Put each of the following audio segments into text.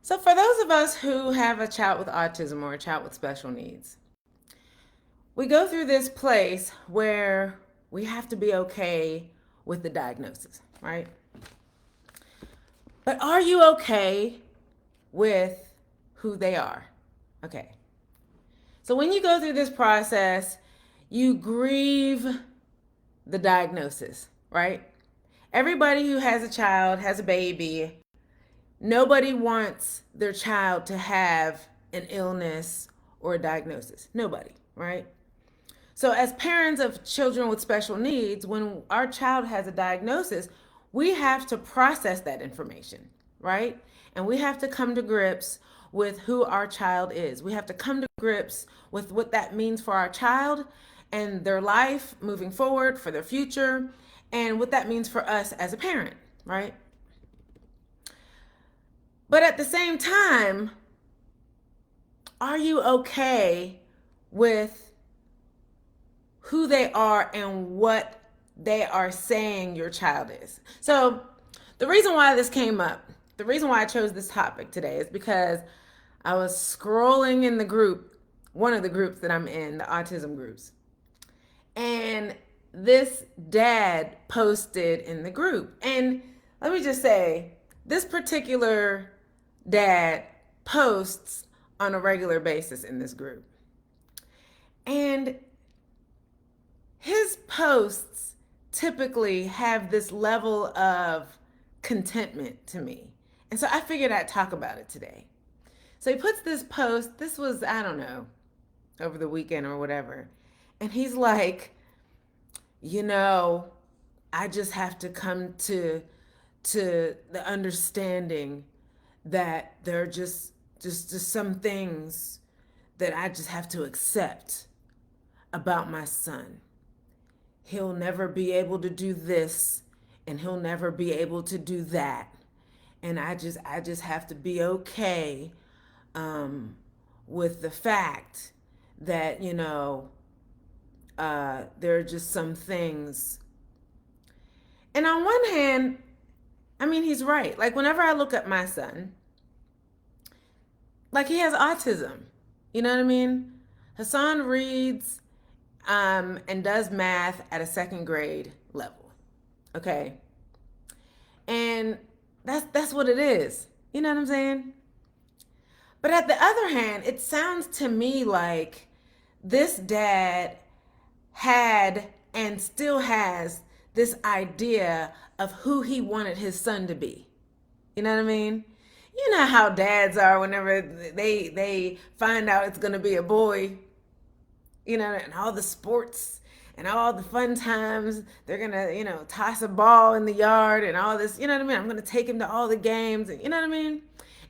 So, for those of us who have a child with autism or a child with special needs, we go through this place where we have to be okay with the diagnosis, right? But are you okay with who they are? Okay. So, when you go through this process, you grieve the diagnosis, right? Everybody who has a child, has a baby, nobody wants their child to have an illness or a diagnosis. Nobody, right? So, as parents of children with special needs, when our child has a diagnosis, we have to process that information, right? And we have to come to grips with who our child is. We have to come to grips with what that means for our child and their life moving forward, for their future, and what that means for us as a parent, right? But at the same time, are you okay with who they are and what they are saying your child is? So, the reason why this came up, the reason why I chose this topic today is because I was scrolling in the group, one of the groups that I'm in, the autism groups. And this dad posted in the group. And let me just say, this particular dad posts on a regular basis in this group. And his posts typically have this level of contentment to me. And so I figured I'd talk about it today. So he puts this post, this was, I don't know, over the weekend or whatever. And he's like, I just have to come to the understanding that there are just some things that I just have to accept about my son. He'll never be able to do this and he'll never be able to do that. And I just have to be okay with the fact that, there are just some things. And on one hand, I mean, he's right. Like, whenever I look at my son, like, he has autism. You know what I mean? Hassan reads and does math at a second grade level. Okay? And that's what it is. You know what I'm saying? But at the other hand, it sounds to me like this dad had and still has this idea of who he wanted his son to be. You know what I mean? You know how dads are whenever they find out it's going to be a boy, and all the sports and all the fun times. They're going to, toss a ball in the yard and all this, you know what I mean? I'm going to take him to all the games, and you know what I mean?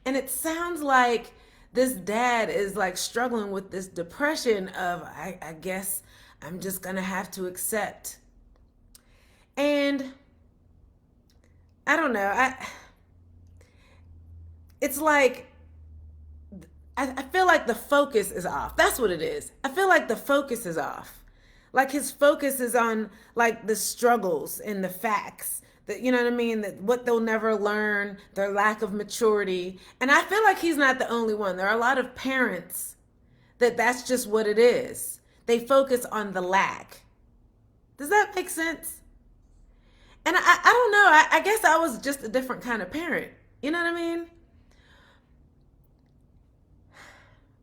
And it sounds like this dad is like struggling with this depression of, I guess I'm just going to have to accept. And I don't know. It's like, I feel like the focus is off. That's what it is. I feel like the focus is off. Like his focus is on like the struggles and the facts that, you know what I mean? That what they'll never learn, their lack of maturity. And I feel like he's not the only one. There are a lot of parents that's just what it is. They focus on the lack. Does that make sense? And I don't know. I guess I was just a different kind of parent. You know what I mean?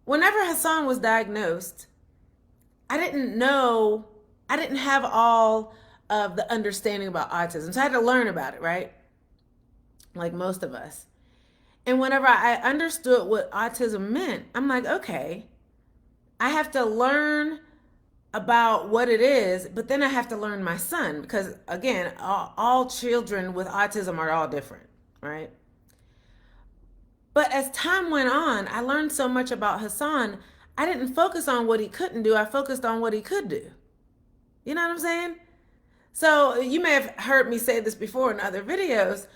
Whenever Hassan was diagnosed, I didn't have all of the understanding about autism. So I had to learn about it, right? Like most of us. And whenever I understood what autism meant, I'm like, okay, I have to learn about what it is, but then I have to learn my son because, again, all children with autism are all different, right? But as time went on, I learned so much about Hassan, I didn't focus on what he couldn't do. I focused on what he could do. You know what I'm saying? So you may have heard me say this before in other videos.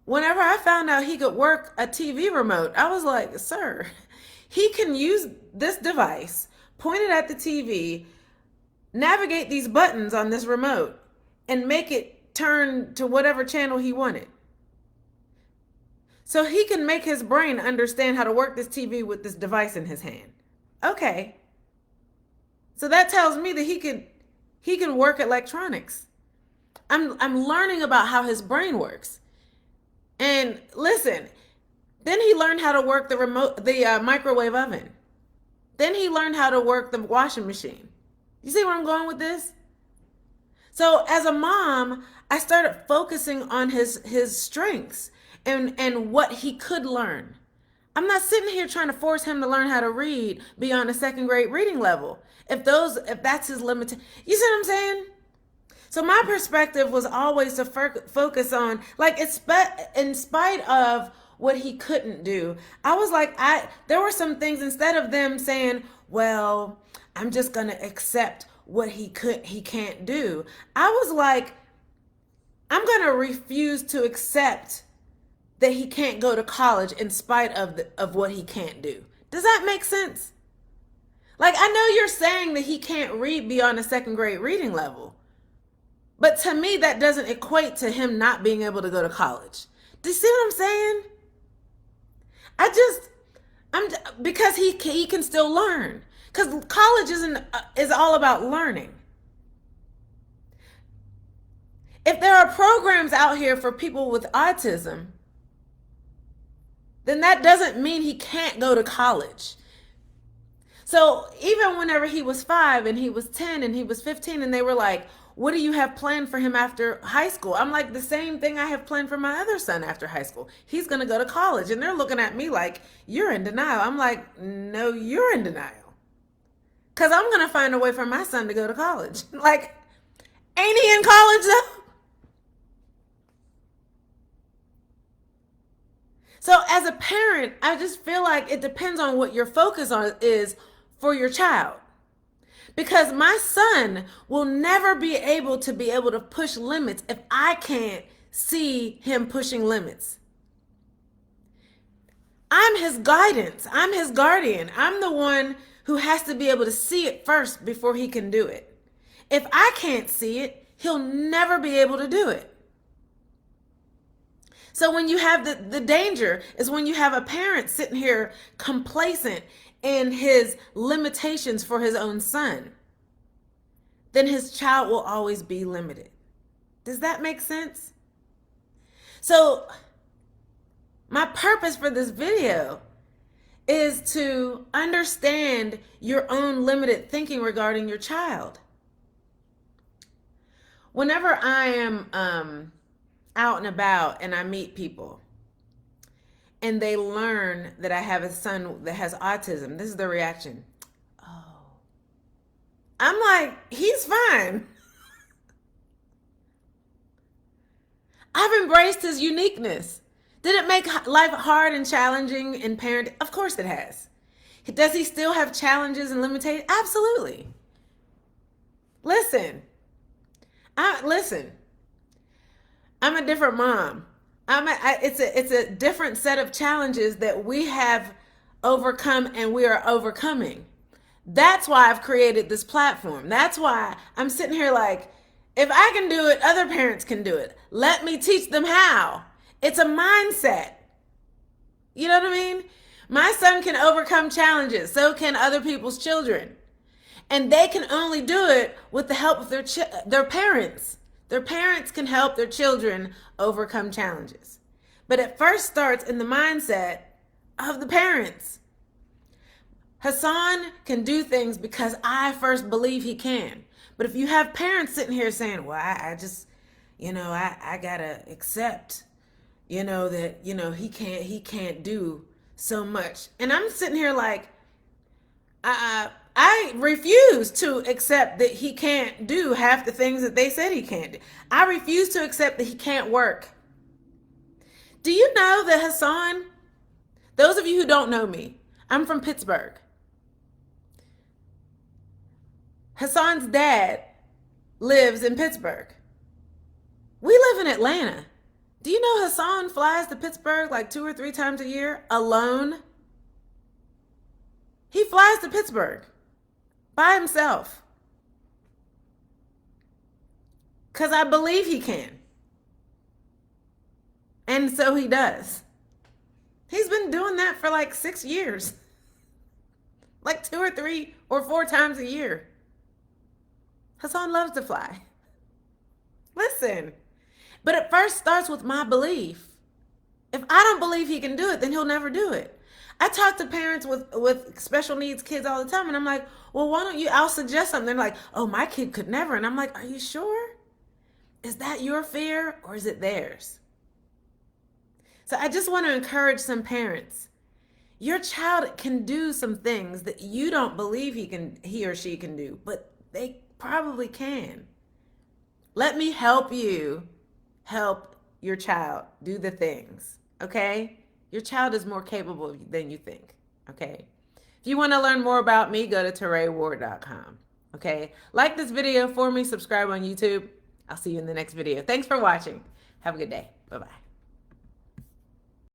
Whenever I found out he could work a TV remote, I was like, sir, he can use this device, point it at the TV, navigate these buttons on this remote, and make it turn to whatever channel he wanted. So he can make his brain understand how to work this TV with this device in his hand. Okay. So that tells me that he can work electronics. I'm learning about how his brain works. And listen, then he learned how to work the microwave oven. Then he learned how to work the washing machine. You see where I'm going with this? So as a mom, I started focusing on his strengths and what he could learn. I'm not sitting here trying to force him to learn how to read beyond a second grade reading level. If that's his limitation, you see what I'm saying? So my perspective was always to focus on, like, in spite of what he couldn't do, I was like, there were some things, instead of them saying, well, I'm just going to accept what he can't do. I was like, I'm going to refuse to accept that he can't go to college in spite of what he can't do. Does that make sense? Like, I know you're saying that he can't read beyond a second grade reading level, but to me, that doesn't equate to him not being able to go to college. Do you see what I'm saying? Because he can still learn. Because college is all about learning. If there are programs out here for people with autism, then that doesn't mean he can't go to college. So even whenever he was 5 and he was 10 and he was 15 and they were like, what do you have planned for him after high school? I'm like, the same thing I have planned for my other son after high school. He's going to go to college. And they're looking at me like, you're in denial. I'm like, no, you're in denial. Because I'm going to find a way for my son to go to college. Like, ain't he in college though? So as a parent, I just feel like it depends on what your focus on is for your child. Because my son will never be able to push limits if I can't see him pushing limits. I'm his guidance. I'm his guardian. I'm the one who has to be able to see it first before he can do it. If I can't see it, he'll never be able to do it. So when you have the danger is when you have a parent sitting here complacent in his limitations for his own son, then his child will always be limited. Does that make sense? So my purpose for this video is to understand your own limited thinking regarding your child. Whenever I am out and about and I meet people and they learn that I have a son that has autism, this is their reaction. Oh. I'm like, he's fine. I've embraced his uniqueness. Did it make life hard and challenging in parenting? Of course it has. Does he still have challenges and limitations? Absolutely. Listen. I'm a different mom. It's a different set of challenges that we have overcome and we are overcoming. That's why I've created this platform. That's why I'm sitting here like, if I can do it, other parents can do it. Let me teach them how. It's a mindset. You know what I mean? My son can overcome challenges. So can other people's children. And they can only do it with the help of their parents. Their parents can help their children overcome challenges. But it first starts in the mindset of the parents. Hassan can do things because I first believe he can. But if you have parents sitting here saying, well, I just, I gotta accept, that, he can't do so much. And I'm sitting here like, I refuse to accept that he can't do half the things that they said he can't do. I refuse to accept that he can't work. Do you know that Hassan, those of you who don't know me, I'm from Pittsburgh. Hassan's dad lives in Pittsburgh. We live in Atlanta. Do you know Hassan flies to Pittsburgh like 2 or 3 times a year alone? He flies to Pittsburgh by himself. Because I believe he can. And so he does. He's been doing that for like 6 years. Like 2 or 3 or 4 times a year. Hassan loves to fly. Listen, but it first starts with my belief. If I don't believe he can do it, then he'll never do it. I talk to parents with special needs kids all the time, and I'm like, well, why don't you? I'll suggest something. They're like, oh, my kid could never. And I'm like, are you sure? Is that your fear or is it theirs? So I just want to encourage some parents. Your child can do some things that you don't believe he or she can do, but they probably can. Let me help you help your child do the things, okay? Your child is more capable than you think, okay? If you want to learn more about me, go to TerayWard.com, okay? Like this video for me, subscribe on YouTube. I'll see you in the next video. Thanks for watching. Have a good day. Bye-bye.